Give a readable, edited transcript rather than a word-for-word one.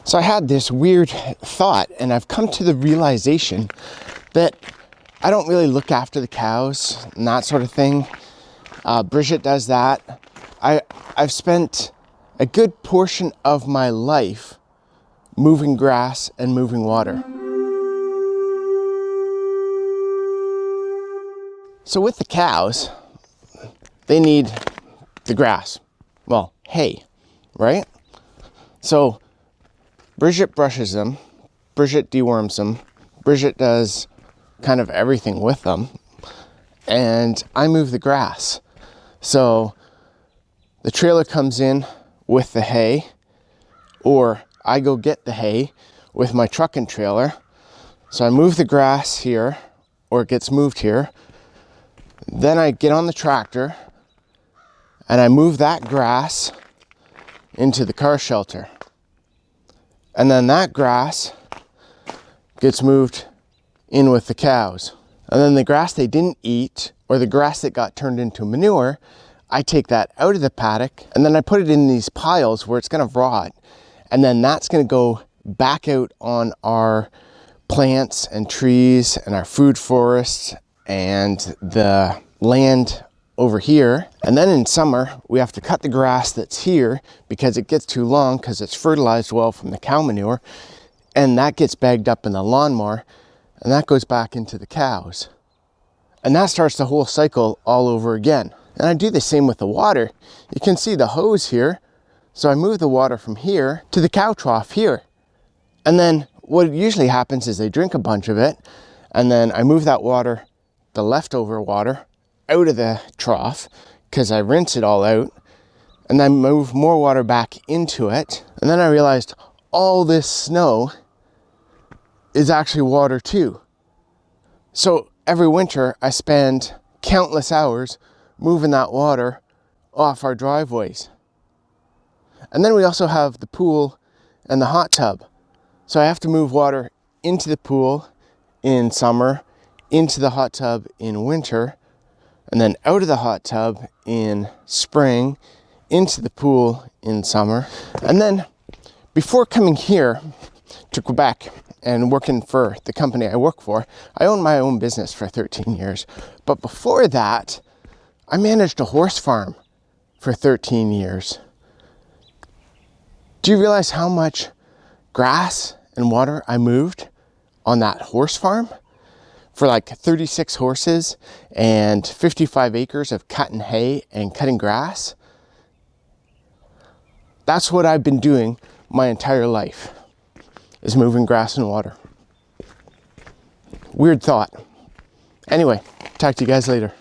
So I had this weird thought, and I've come to the realization that I don't really look after the cows and that sort of thing. Bridget does that. I've spent a good portion of my life moving grass and moving water. So with the cows, they need the grass. Well, hay, right? So Bridget brushes them, Bridget deworms them, Bridget does kind of everything with them, and I move the grass. So the trailer comes in with the hay, or I go get the hay with my truck and trailer. So I move the grass here, or it gets moved here. Then I get on the tractor and I move that grass into the car shelter. And then that grass gets moved in with the cows. And then the grass they didn't eat, or the grass that got turned into manure, I take that out of the paddock and then I put it in these piles where it's gonna rot. And then that's gonna go back out on our plants and trees and our food forests and the land over here. And then in summer, we have to cut the grass that's here because it gets too long because it's fertilized well from the cow manure, and that gets bagged up in the lawnmower and that goes back into the cows. And that starts the whole cycle all over again. And I do the same with the water. You can see the hose here. So I move the water from here to the cow trough here. And then what usually happens is they drink a bunch of it, and then I move that water, the leftover water, out of the trough because I rinse it all out, and then move more water back into it. And then I realized all this snow is actually water too. So every winter I spend countless hours moving that water off our driveways. And then we also have the pool and the hot tub. So I have to move water into the pool in summer, into the hot tub in winter, and then out of the hot tub in spring, into the pool in summer. And then before coming here to Quebec and working for the company I work for, I owned my own business for 13 years. But before that, I managed a horse farm for 13 years. Do you realize how much grass and water I moved on that horse farm? For like 36 horses and 55 acres of cutting hay and cutting grass. That's what I've been doing my entire life, is moving grass and water. Weird thought. Anyway, talk to you guys later.